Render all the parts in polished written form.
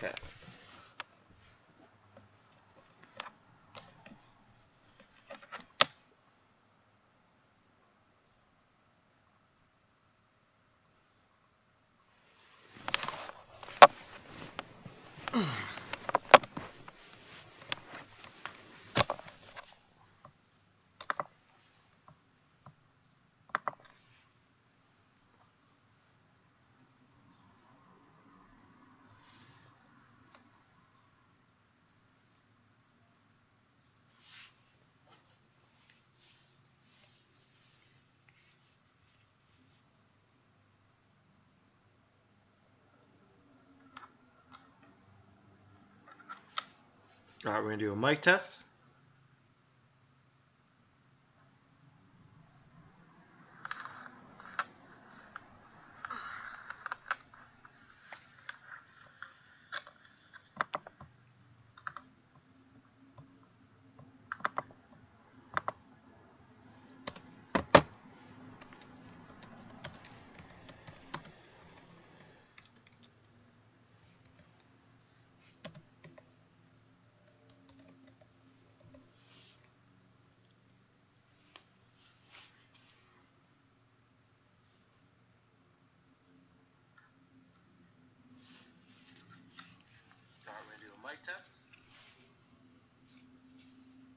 Okay. All right, we're going to do a mic test.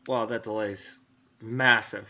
Wow, that delay's massive.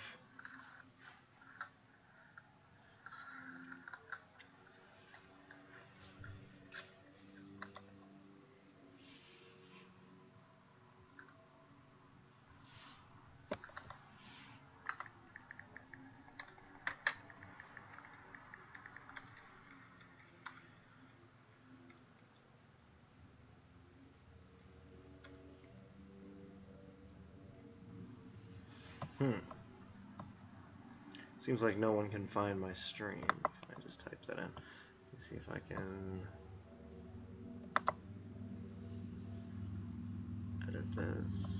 Seems like no one can find my stream. If I just type that in. Let's see if I can edit this.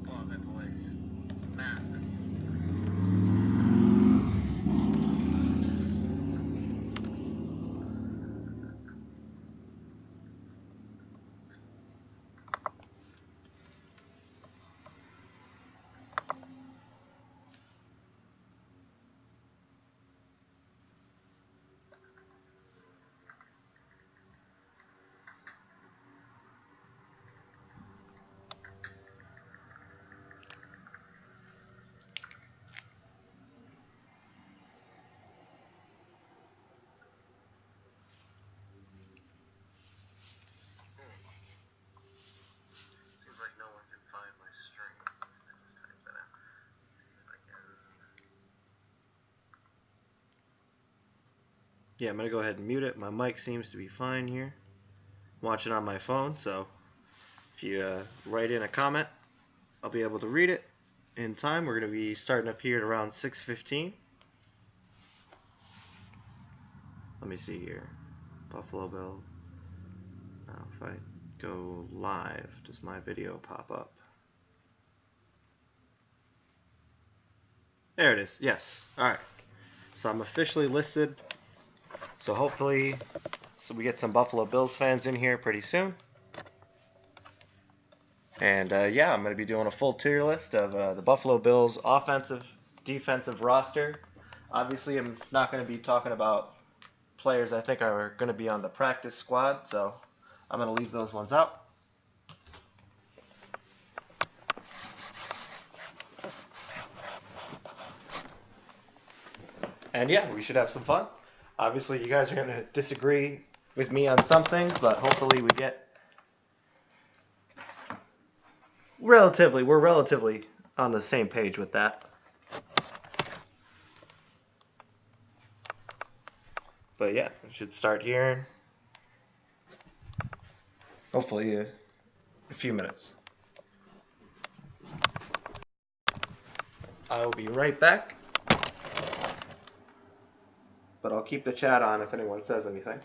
Wow, that delay's massive. Like no one can find my stream. I just type that out. See if I can. Yeah, I'm gonna go ahead and mute it. My mic seems to be fine here. I'm watching on my phone, so if you write in a comment, I'll be able to read it in time. We're gonna be starting up here at around 6:15. Let me see here. Buffalo Bills. Now, if I go live, does my video pop up? There it is. Yes. All right. So I'm officially listed. So hopefully, we get some Buffalo Bills fans in here pretty soon. And yeah, I'm going to be doing a full tier list of the Buffalo Bills offensive, defensive roster. Obviously, I'm not going to be talking about players I think are going to be on the practice squad, so I'm going to leave those ones out. And yeah, we should have some fun. Obviously, you guys are going to disagree with me on some things, but hopefully we get we're relatively on the same page with that. But yeah, we should start here. Hopefully a few minutes. I will be right back. But I'll keep the chat on if anyone says anything.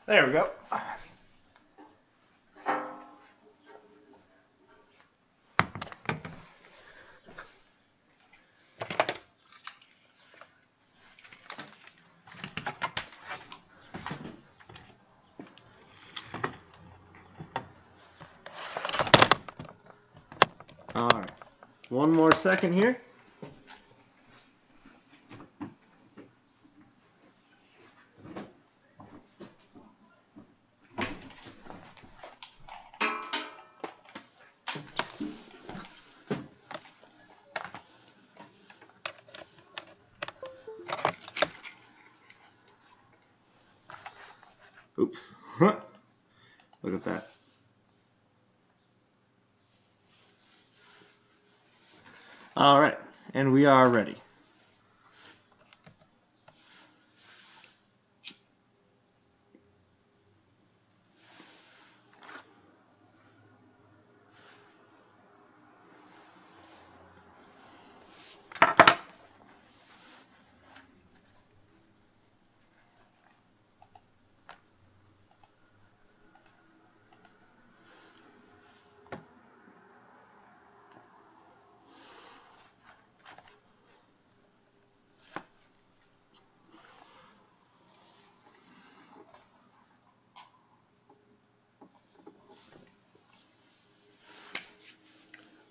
There we go. All right. One more second here. Oops. Look at that. All right. And we are ready.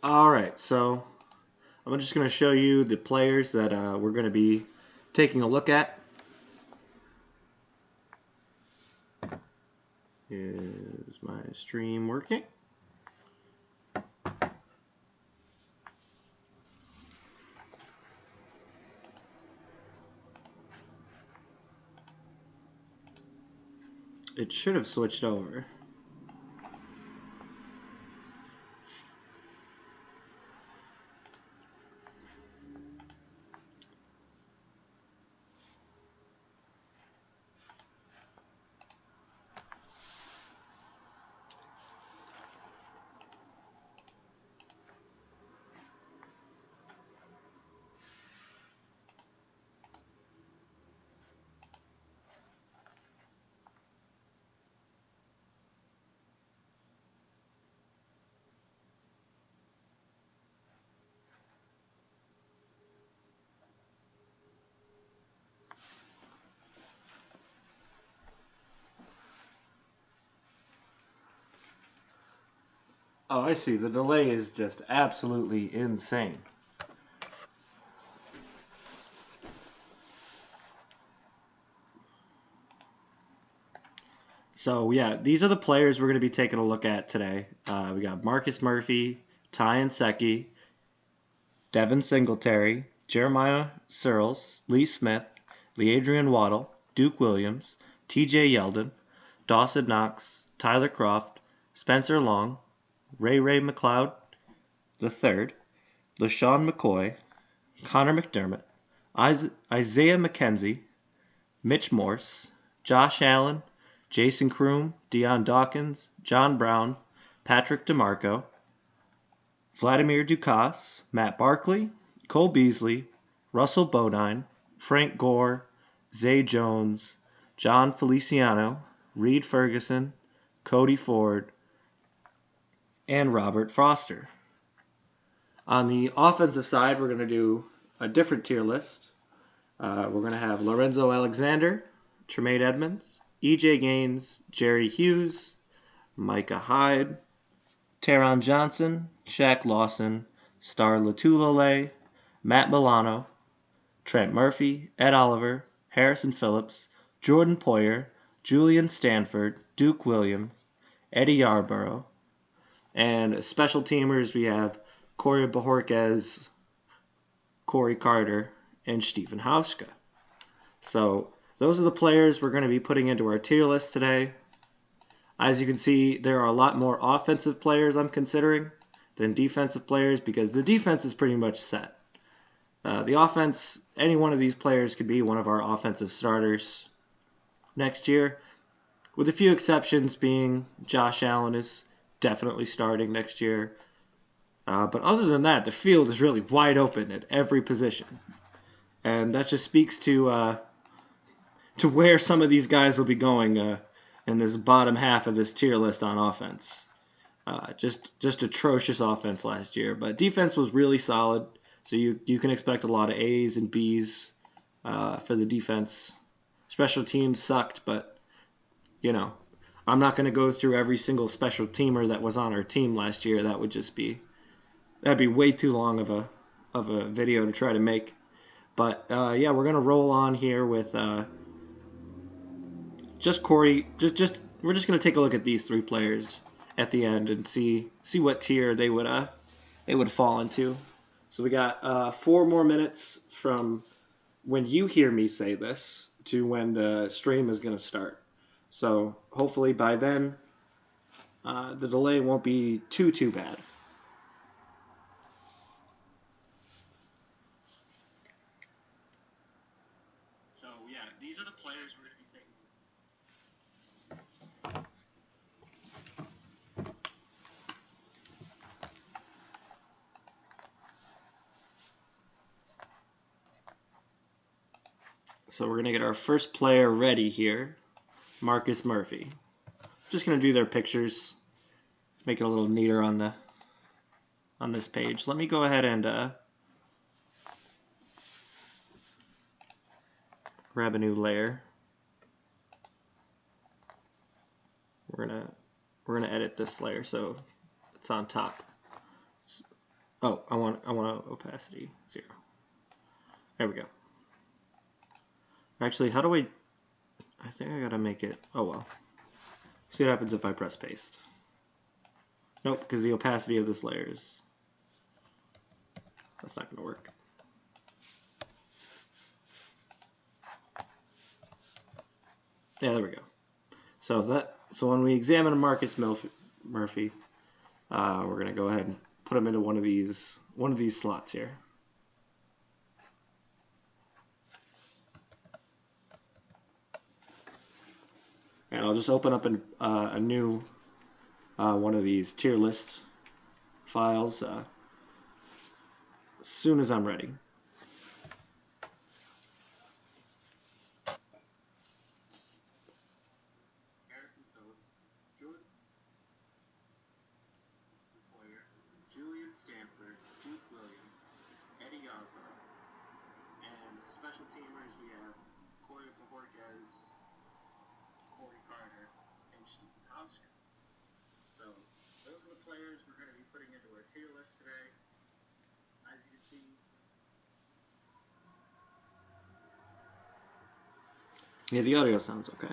All right, so I'm just going to show you the players that we're going to be taking a look at. Is my stream working? It should have switched over. Oh, I see. The delay is just absolutely insane. So, yeah, these are the players we're going to be taking a look at today. We got Marcus Murphy, Tyan Secchi, Devin Singletary, Jeremiah Searles, Lee Smith, LeAdrian Waddle, Duke Williams, TJ Yeldon, Dawson Knox, Tyler Croft, Spencer Long, Ray Mccloud III, LaShawn McCoy, Connor McDermott, Isaiah Mackenzie, Mitch Morse, Josh Allen, Jason Kroom, Deon Dawkins, John Brown, Patrick Demarco, Vladimir Dukas, Matt Barkley, Cole Beasley, Russell Bodine, Frank Gore, Zay Jones, John Feliciano, Reed Ferguson, Kody Ford, and Robert Foster. On the offensive side, we're going to do a different tier list. We're going to have Lorenzo Alexander, Tremaine Edmonds, EJ Gaines, Jerry Hughes, Micah Hyde, Taryn Johnson, Shaq Lawson, Star Latulole, Matt Milano, Trent Murphy, Ed Oliver, Harrison Phillips, Jordan Poyer, Julian Stanford, Duke Williams, Eddie Yarborough, and as special teamers we have Corey Bojorquez, Corey Carter, and Stephen Hauska. So those are the players we're going to be putting into our tier list today. As you can see, there are a lot more offensive players I'm considering than defensive players because the defense is pretty much set. The offense, any one of these players could be one of our offensive starters next year, with a few exceptions being Josh Allen is definitely starting next year. But other than that, the field is really wide open at every position. And that just speaks to where some of these guys will be going in this bottom half of this tier list on offense. Just atrocious offense last year, but defense was really solid. So you can expect a lot of A's and B's for the defense. Special teams sucked, but I'm not going to go through every single special teamer that was on our team last year. That'd be way too long of a video to try to make. But yeah, we're gonna roll on here with just Corey. We're just gonna take a look at these three players at the end and see what tier they would fall into. So we got 4 more minutes from when you hear me say this to when the stream is gonna start. So hopefully by then the delay won't be too bad. So yeah, these are the players we're going to be taking. So we're going to get our first player ready here, Marcus Murphy. Just going to do their pictures, make it a little neater on this page. Let me go ahead and grab a new layer. We're gonna edit this layer so it's on top. Oh, I want opacity 0. There we go. Actually, how do I think I gotta make it. Oh well. See what happens if I press paste. Nope, because the opacity of this layer that's not gonna work. Yeah, there we go. So when we examine Marcus Murphy, we're gonna go ahead and put him into one of these slots here. And I'll just open up a new one of these tier list files as soon as I'm ready. And special teamers, we have Kody Ford, Corey Carter, and Steve Oscar. So those are the players we're going to be putting into our tier list today. As you can see, yeah, the audio sounds okay.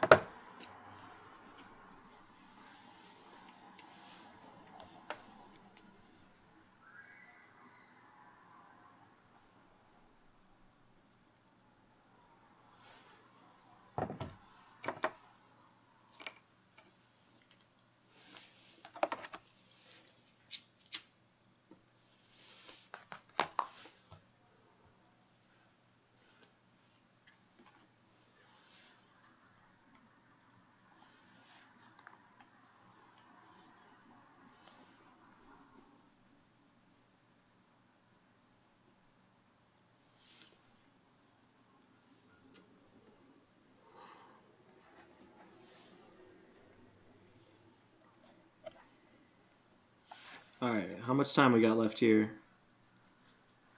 All right, how much time we got left here?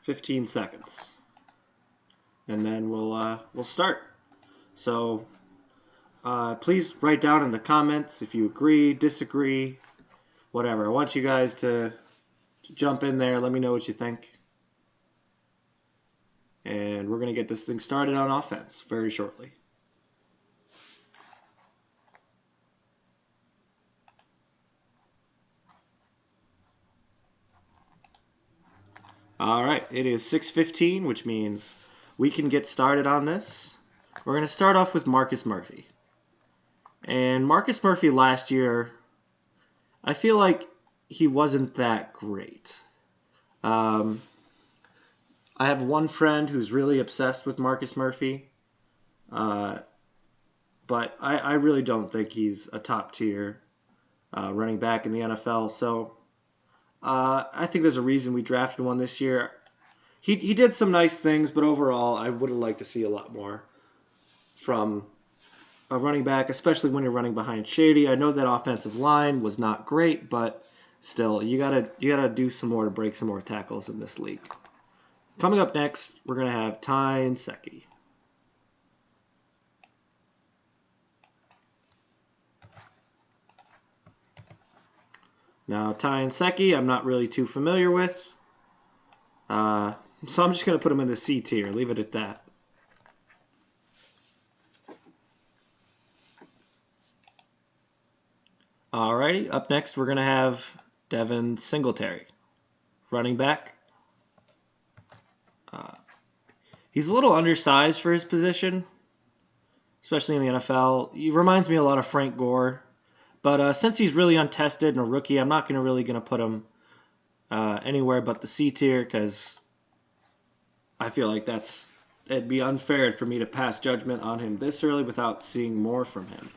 15 seconds, and then we'll start. So please write down in the comments if you agree, disagree, whatever. I want you guys to jump in there. Let me know what you think, and we're gonna get this thing started on offense very shortly. All right, it is 6:15, which means we can get started on this. We're going to start off with Marcus Murphy. And Marcus Murphy last year, I feel like he wasn't that great. I have one friend who's really obsessed with Marcus Murphy, but I really don't think he's a top tier running back in the NFL. So I think there's a reason we drafted one this year. He did some nice things, but overall, I would have liked to see a lot more from a running back, especially when you're running behind Shady. I know that offensive line was not great, but still, you gotta do some more to break some more tackles in this league. Coming up next, we're gonna have Tyne Secchi. Now, Tyne Secchi, I'm not really too familiar with, so I'm just gonna put him in the C tier. Leave it at that. Alrighty, up next we're going to have Devin Singletary, running back. He's a little undersized for his position, especially in the NFL. He reminds me a lot of Frank Gore, but since he's really untested and a rookie, I'm not really going to put him anywhere but the C tier because I feel like it'd be unfair for me to pass judgment on him this early without seeing more from him.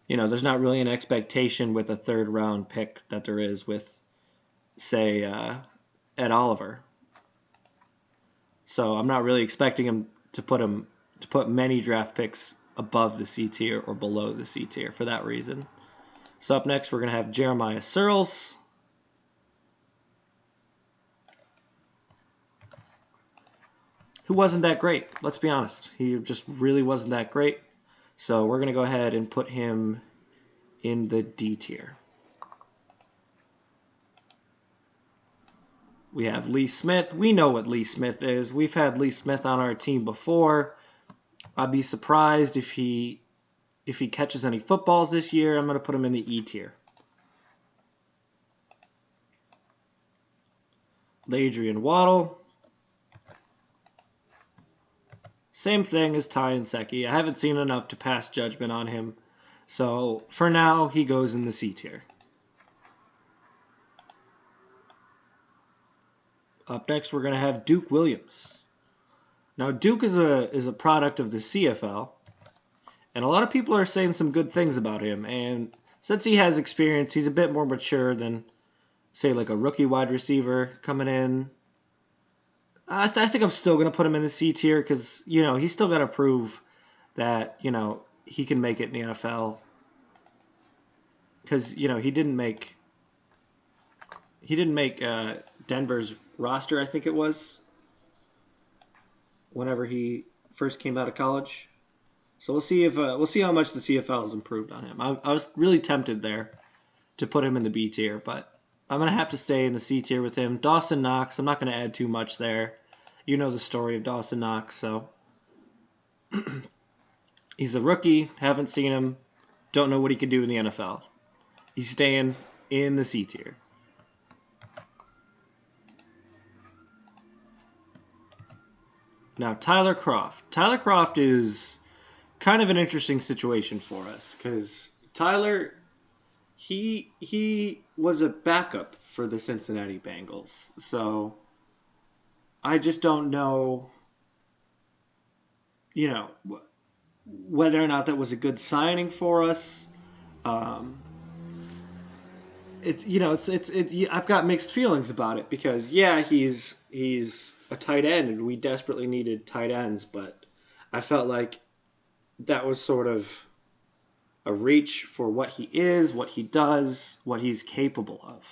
You know, there's not really an expectation with a third-round pick that there is with, say, Ed Oliver. So I'm not really expecting him to put many draft picks above the C tier or below the C tier for that reason. So up next, we're going to have Jeremiah Searles. Who wasn't that great. Let's be honest. He just really wasn't that great. So we're going to go ahead and put him in the D tier. We have Lee Smith. We know what Lee Smith is. We've had Lee Smith on our team before. I'd be surprised if he catches any footballs this year. I'm going to put him in the E tier. Adrian Waddle. Same thing as Tyne Secchi. I haven't seen enough to pass judgment on him. So for now, he goes in the C tier. Up next, we're going to have Duke Williams. Now, Duke is a product of the CFL, and a lot of people are saying some good things about him. And since he has experience, he's a bit more mature than, say, like a rookie wide receiver coming in. I think I'm still going to put him in the C tier because, you know, he's still got to prove that, you know, he can make it in the NFL. Because, you know, he didn't make Denver's roster, I think it was, whenever he first came out of college. So we'll see how much the CFL has improved on him. I was really tempted there to put him in the B tier, but I'm going to have to stay in the C tier with him. Dawson Knox, I'm not going to add too much there. You know the story of Dawson Knox, so he's a rookie, haven't seen him, don't know what he can do in the NFL. He's staying in the C tier. Now, Tyler Croft. Tyler Croft is kind of an interesting situation for us because Tyler, he was a backup for the Cincinnati Bengals. So I just don't know, you know, whether or not that was a good signing for us. I've got mixed feelings about it because yeah, he's a tight end and we desperately needed tight ends, but I felt like that was sort of a reach for what he is, what he does, what he's capable of.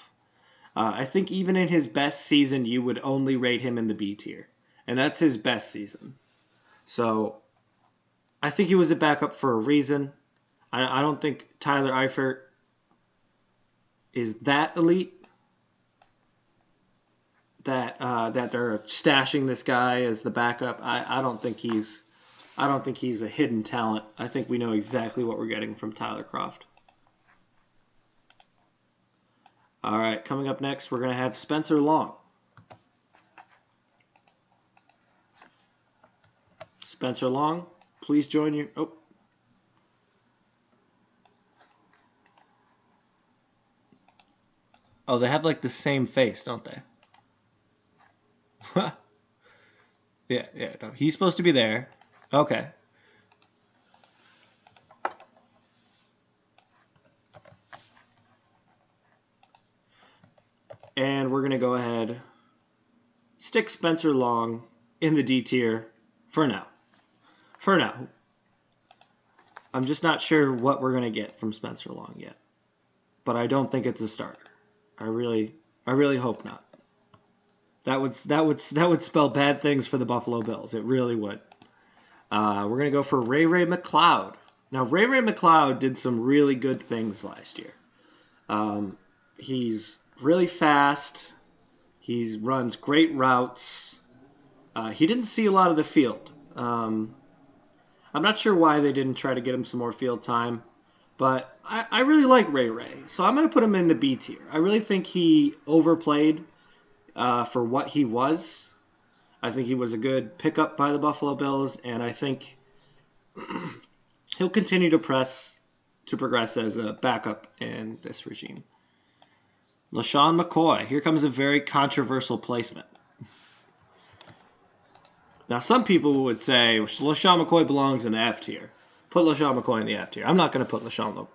I think even in his best season, you would only rate him in the B tier, and that's his best season. So I think he was a backup for a reason. I don't think Tyler Eifert is that elite that they're stashing this guy as the backup. I don't think he's a hidden talent. I think we know exactly what we're getting from Tyler Croft. All right, coming up next, we're going to have Spencer Long. Spencer Long, please join your... Oh, they have like the same face, don't they? Yeah, no, he's supposed to be there. Okay. And we're going to go ahead, stick Spencer Long in the D tier for now. I'm just not sure what we're going to get from Spencer Long yet. But I don't think it's a starter. I really hope not. That would spell bad things for the Buffalo Bills. It really would. We're going to go for Ray Mccloud. Now, Ray Mccloud did some really good things last year. He's really fast. He runs great routes. He didn't see a lot of the field. I'm not sure why they didn't try to get him some more field time, but I really like Ray, so I'm going to put him in the B tier. I really think he overplayed for what he was. I think he was a good pickup by the Buffalo Bills, and I think he'll continue to progress as a backup in this regime. LaShawn McCoy. Here comes a very controversial placement. Now, some people would say LaShawn McCoy belongs in the F tier. Put LaShawn McCoy in the F tier. I'm not going to put LaShawn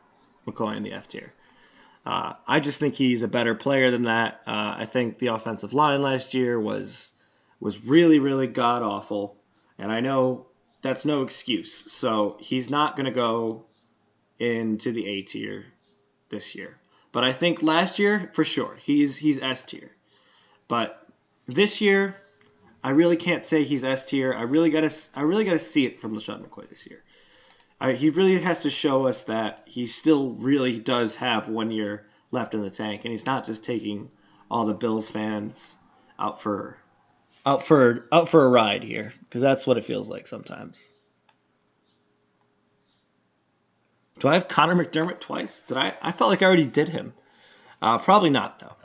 McCoy in the F tier. I just think he's a better player than that. I think the offensive line last year was really, really god-awful. And I know that's no excuse. So he's not going to go into the A tier this year. But I think last year, for sure, he's S tier. But this year, I really can't say he's S tier. I really gotta see it from LaShawn McCoy this year. He really has to show us that he still really does have 1 year left in the tank, and he's not just taking all the Bills fans out for a ride here, because that's what it feels like sometimes. Do I have Connor McDermott twice? I felt like I already did him. Probably not, though.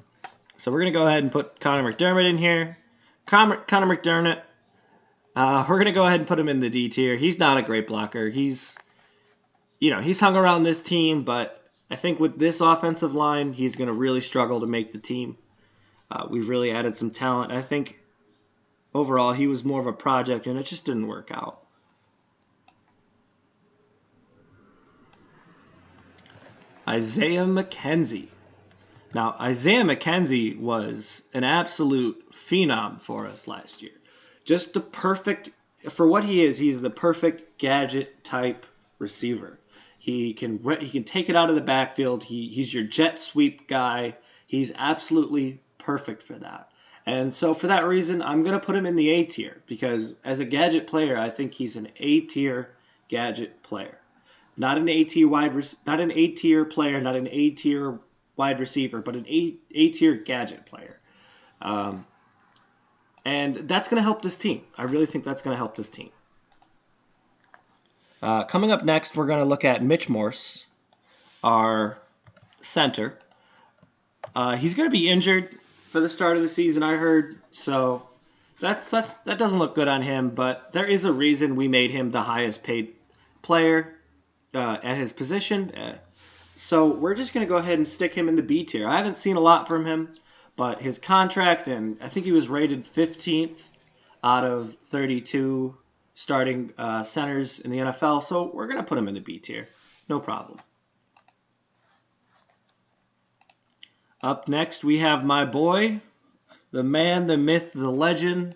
So we're going to go ahead and put Connor McDermott in here. Connor McDermott, we're going to go ahead and put him in the D tier. He's not a great blocker. He's hung around this team, but I think with this offensive line, he's going to really struggle to make the team. We've really added some talent. I think overall he was more of a project, and it just didn't work out. Isaiah McKenzie. Now, Isaiah McKenzie was an absolute phenom for us last year. Just the perfect, for what he is, he's the perfect gadget type receiver. He can take it out of the backfield. He's your jet sweep guy. He's absolutely perfect for that. And so for that reason, I'm going to put him in the A tier, because as a gadget player, I think he's an A tier gadget player. Not an A tier player, not an A tier wide receiver, but an A tier gadget player. And that's going to help this team. I really think that's going to help this team. Coming up next, we're going to look at Mitch Morse, our center. He's going to be injured for the start of the season, I heard. So that doesn't look good on him. But there is a reason we made him the highest paid player at his position. So we're just going to go ahead and stick him in the B tier. I haven't seen a lot from him, but his contract, and I think he was rated 15th out of 32 starting centers in the NFL, so we're going to put him in the B tier. No problem. Up next, we have my boy, the man, the myth, the legend,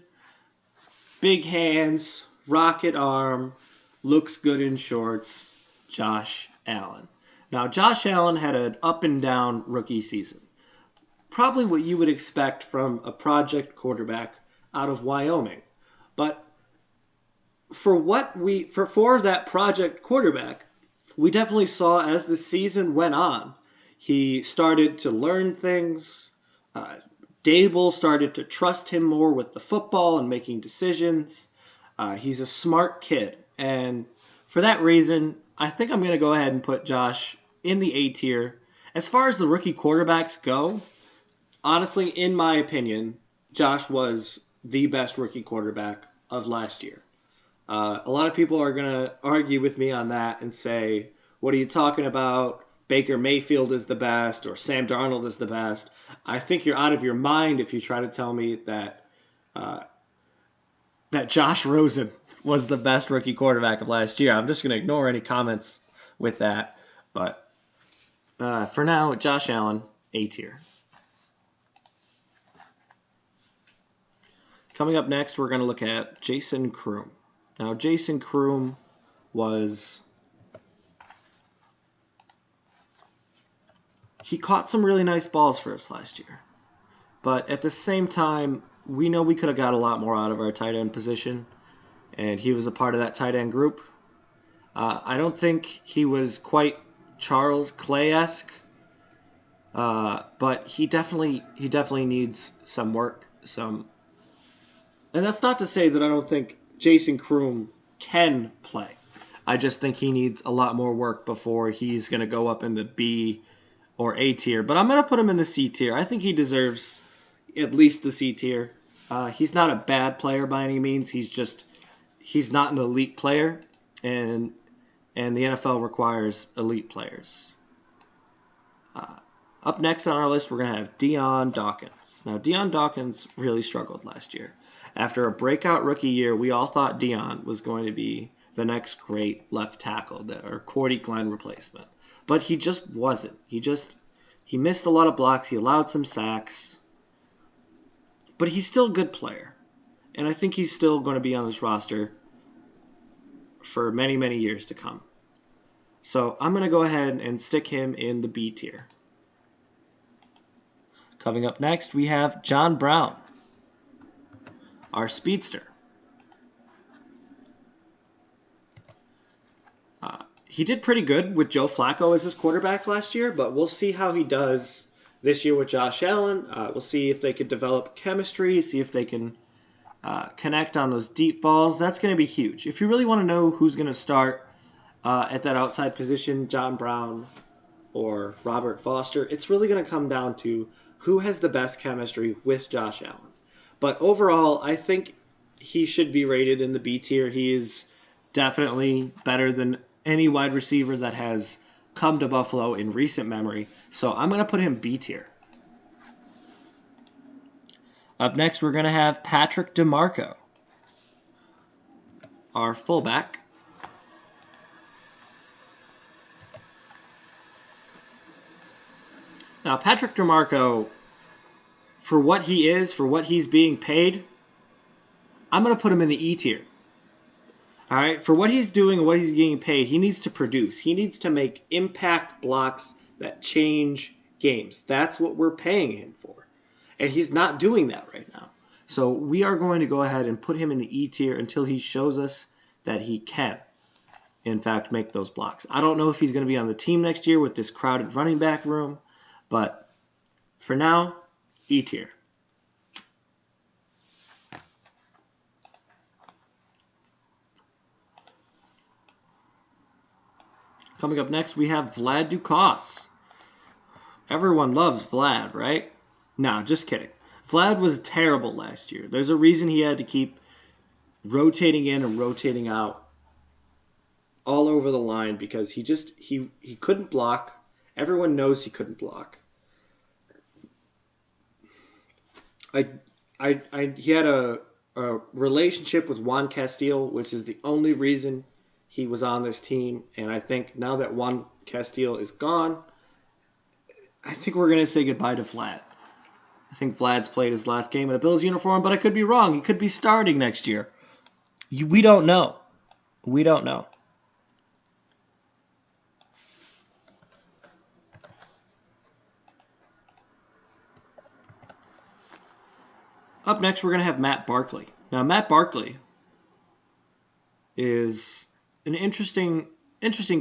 big hands, rocket arm, looks good in shorts, Josh Allen. Now, Josh Allen had an up-and-down rookie season. Probably what you would expect from a project quarterback out of Wyoming. But for that project quarterback, we definitely saw as the season went on, he started to learn things. Dable started to trust him more with the football and making decisions. He's a smart kid. And for that reason, I think I'm going to go ahead and put Josh in the A tier. As far as the rookie quarterbacks go, honestly, in my opinion, Josh was the best rookie quarterback of last year. A lot of people are going to argue with me on that and say, what are you talking about? Baker Mayfield is the best, or Sam Darnold is the best. I think you're out of your mind if you try to tell me that Josh Rosen was the best rookie quarterback of last year. I'm just going to ignore any comments with that. But for now, Josh Allen, A tier. Coming up next, we're going to look at Jason Kroom. Now, Jason Kroom was he caught some really nice balls for us last year. But at the same time, we know we could have got a lot more out of our tight end position, and he was a part of that tight end group. I don't think he was quite Charles Clay-esque, but he definitely needs some work. And that's not to say that I don't think Jason Kroom can play. I just think he needs a lot more work before he's going to go up in the B or A tier. But I'm going to put him in the C tier. I think he deserves at least the C tier. He's not a bad player by any means. He's not an elite player, and the NFL requires elite players. Up next on our list, we're going to have Deon Dawkins. Now, Deon Dawkins really struggled last year. After a breakout rookie year, we all thought Deon was going to be the next great left tackle, or Kody Glenn replacement. But he just wasn't. He missed a lot of blocks. He allowed some sacks. But he's still a good player. And I think he's still going to be on this roster for many, many years to come. So I'm going to go ahead and stick him in the B tier. Coming up next, we have John Brown, our speedster. He did pretty good with Joe Flacco as his quarterback last year, but we'll see how he does this year with Josh Allen. We'll see if they could develop chemistry, see if they can connect on those deep balls. That's going to be huge. If you really want to know who's going to start at that outside position, John Brown or Robert Foster, it's really going to come down to who has the best chemistry with Josh Allen. But overall, I think he should be rated in the B tier. He is definitely better than any wide receiver that has come to Buffalo in recent memory. So I'm going to put him B tier. Up next, we're going to have Patrick Demarco, our fullback. Now, Patrick DeMarco, for what he is, for what he's being paid, I'm going to put him in the E tier. All right, for what he's doing and what he's getting paid, he needs to produce. He needs to make impact blocks that change games. That's what we're paying him for. And he's not doing that right now. So we are going to go ahead and put him in the E tier until he shows us that he can, in fact, make those blocks. I don't know if he's going to be on the team next year with this crowded running back room, but for now, E tier. Coming up next, we have Vlad Ducasse. Everyone loves Vlad, right? No, just kidding. Vlad was terrible last year. There's a reason he had to keep rotating in and rotating out all over the line because he couldn't block. Everyone knows he couldn't block. He had a relationship with Juan Castillo, which is the only reason he was on this team. And I think now that Juan Castillo is gone, I think we're going to say goodbye to Vlad. I think Vlad's played his last game in a Bills uniform, but I could be wrong. He could be starting next year. We don't know. We don't know. Up next, we're going to have Matt Barkley. Now, Matt Barkley is an interesting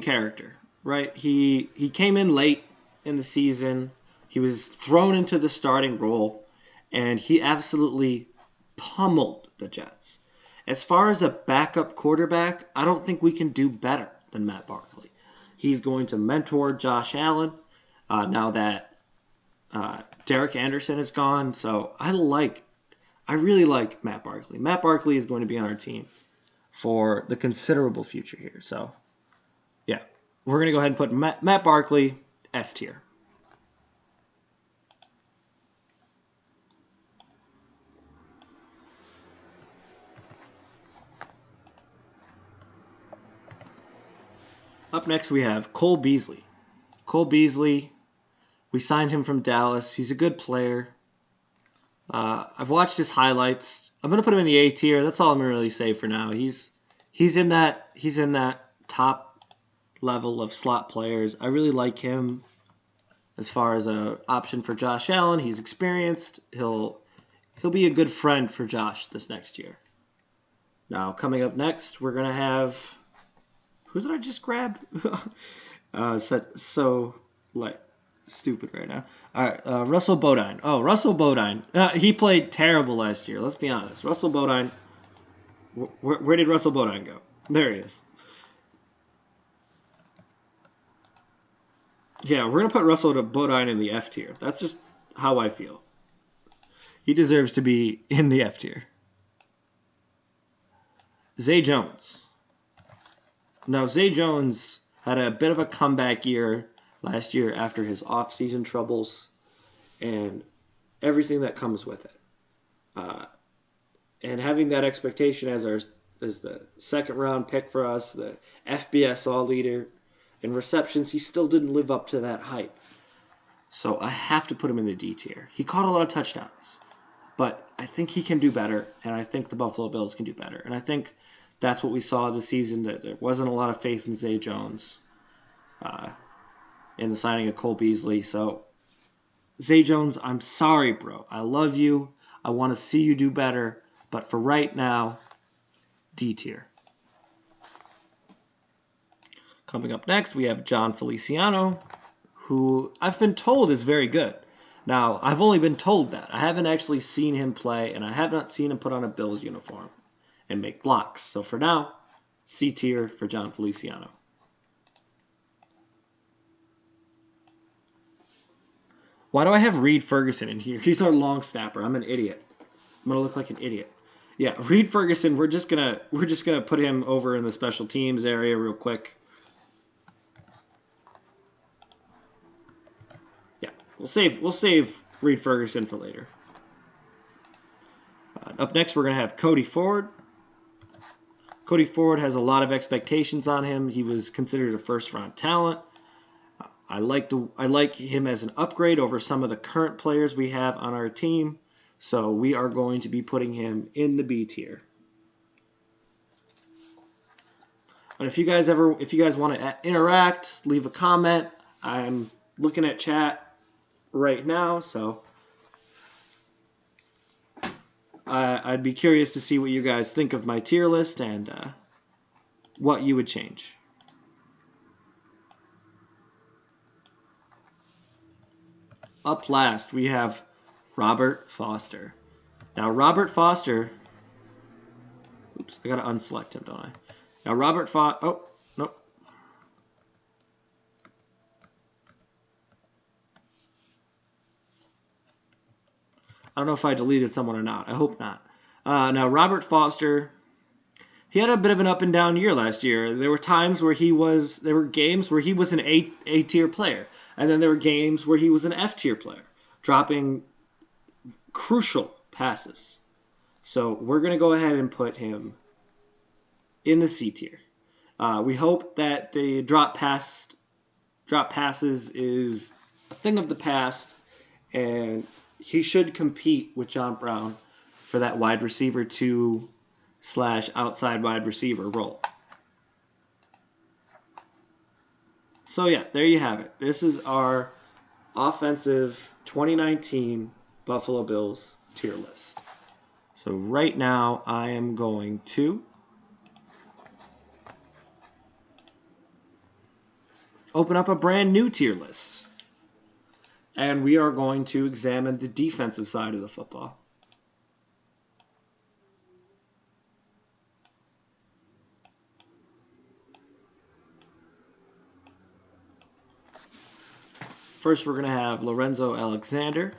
character, right? He came in late in the season. He was thrown into the starting role, and he absolutely pummeled the Jets. As far as a backup quarterback, I don't think we can do better than Matt Barkley. He's going to mentor Josh Allen now that Derek Anderson is gone. So I really like Matt Barkley. Matt Barkley is going to be on our team for the considerable future here. So, yeah, we're going to go ahead and put Matt Barkley S tier. Up next, we have Cole Beasley. Cole Beasley, we signed him from Dallas. He's a good player. I've watched his highlights. I'm going to put him in the A tier. That's all I'm going to really say for now. He's in that top level of slot players. I really like him. as far as an option for Josh Allen. He's experienced. He'll be a good friend for Josh this next year. Now, coming up next, we're going to have... Who did I just grab? Stupid right now. All right, Russell Bodine. Oh, Russell Bodine. He played terrible last year. Let's be honest. Russell Bodine. Where did Russell Bodine go? There he is. Yeah, we're going to put Russell Bodine in the F tier. That's just how I feel. He deserves to be in the F tier. Zay Jones. Now, Zay Jones had a bit of a comeback year last year after his off-season troubles and everything that comes with it. And having that expectation as the second-round pick for us, the FBS all-leader, in receptions, he still didn't live up to that hype. So I have to put him in the D tier. He caught a lot of touchdowns, but I think he can do better, and I think the Buffalo Bills can do better. And I think that's what we saw this season, that there wasn't a lot of faith in Zay Jones in the signing of Cole Beasley. So, Zay Jones, I'm sorry, bro. I love you. I want to see you do better. But for right now, D tier. Coming up next, we have John Feliciano, who I've been told is very good. Now, I've only been told that. I haven't actually seen him play, and I have not seen him put on a Bills uniform and make blocks. So for now, C tier for John Feliciano. Why do I have Reed Ferguson in here? He's our long snapper. I'm an idiot. I'm gonna look like an idiot. Yeah, Reed Ferguson. We're just gonna put him over in the special teams area real quick. Yeah, we'll save Reed Ferguson for later. Up next, we're gonna have Kody Ford. Kody Ford has a lot of expectations on him. He was considered a first-round talent. I like him as an upgrade over some of the current players we have on our team. So we are going to be putting him in the B tier. And if you guys want to interact, leave a comment. I'm looking at chat right now, so I'd be curious to see what you guys think of my tier list and what you would change. Up last, we have Robert Foster. Now, Robert Foster... Oops, I got to unselect him, don't I? Now, Robert Foster... Oh, nope. I don't know if I deleted someone or not. I hope not. Now, Robert Foster... He had a bit of an up and down year last year. There were games where he was an A tier player, and then there were games where he was an F tier player, dropping crucial passes. So we're gonna go ahead and put him in the C tier. We hope that the drop passes is a thing of the past, and he should compete with John Brown for that wide receiver 2 / outside wide receiver role. So yeah, there you have it. This is our offensive 2019 Buffalo Bills tier list. So right now I am going to open up a brand new tier list. And we are going to examine the defensive side of the football. First, we're going to have Lorenzo Alexander.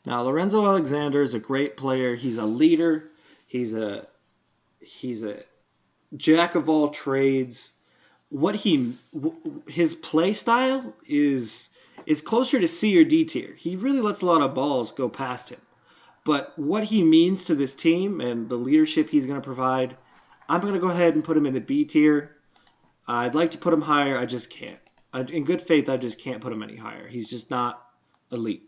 Now, Lorenzo Alexander is a great player. He's a leader. He's a jack of all trades. His play style is closer to C or D tier. He really lets a lot of balls go past him. But what he means to this team and the leadership he's going to provide, I'm going to go ahead and put him in the B tier. I'd like to put him higher. I just can't. In good faith, I just can't put him any higher. He's just not elite.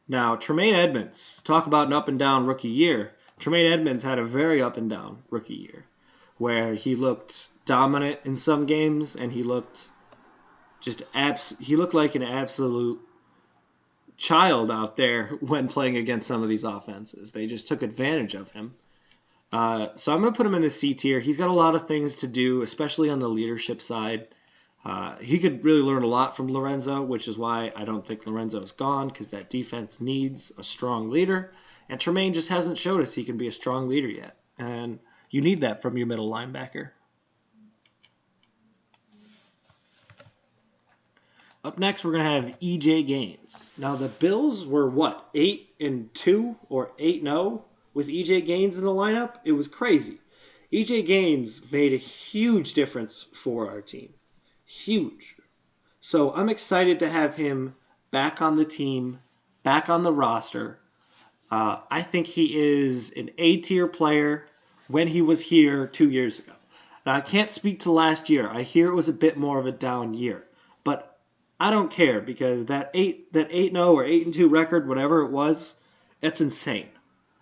Now, Tremaine Edmonds. Talk about an up and down rookie year. Tremaine Edmonds had a very up and down rookie year. where he looked dominant in some games and he looked he looked like an absolute child out there when playing against some of these offenses. They just took advantage of him. So I'm going to put him in the C tier. He's got a lot of things to do, especially on the leadership side. He could really learn a lot from Lorenzo, which is why I don't think Lorenzo is gone, because that defense needs a strong leader. And Tremaine just hasn't showed us he can be a strong leader yet. And you need that from your middle linebacker. Up next, we're going to have E.J. Gaines. Now, the Bills were, 8-2 or 8-0 with E.J. Gaines in the lineup? It was crazy. E.J. Gaines made a huge difference for our team. Huge. So I'm excited to have him back on the team, back on the roster. I think he is an A-tier player when he was here 2 years ago. Now, I can't speak to last year. I hear it was a bit more of a down year. But I don't care, because that 8-0 or 8-2 record, whatever it was, that's insane.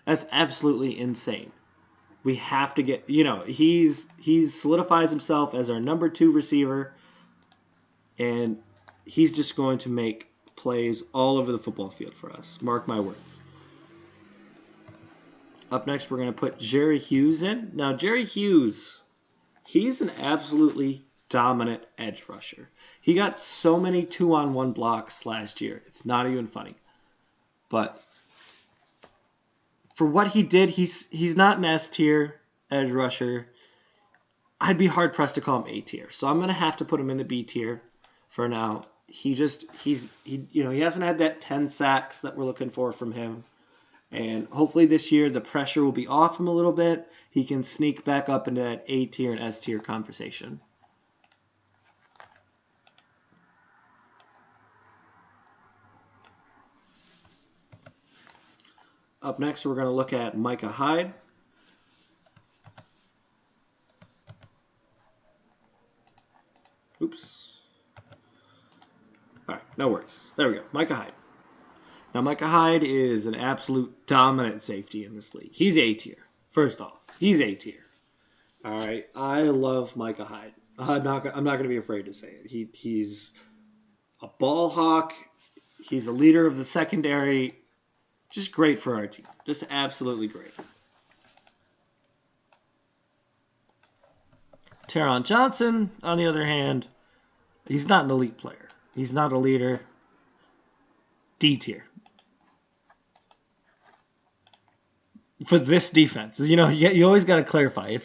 That's absolutely insane. We have to get, he's solidifies himself as our number 2 receiver, and he's just going to make plays all over the football field for us. Mark my words. Up next, we're going to put Jerry Hughes in. Now, Jerry Hughes, he's an absolutely dominant edge rusher. He got so many 2-on-1 blocks last year. It's not even funny. But for what he did, he's not an S-tier edge rusher. I'd be hard-pressed to call him A-tier. So I'm going to have to put him in the B-tier for now. He hasn't had that 10 sacks that we're looking for from him. And hopefully this year the pressure will be off him a little bit. He can sneak back up into that A-tier and S-tier conversation. Up next, we're going to look at Micah Hyde. Oops. All right, no worries. There we go. Micah Hyde. Now, Micah Hyde is an absolute dominant safety in this league. He's A-tier. First off, he's A-tier. All right, I love Micah Hyde. I'm not going to be afraid to say it. He's a ball hawk. He's a leader of the secondary. Just great for our team. Just absolutely great. Taryn Johnson, on the other hand, he's not an elite player. He's not a leader. D tier. For this defense. You always got to clarify. It's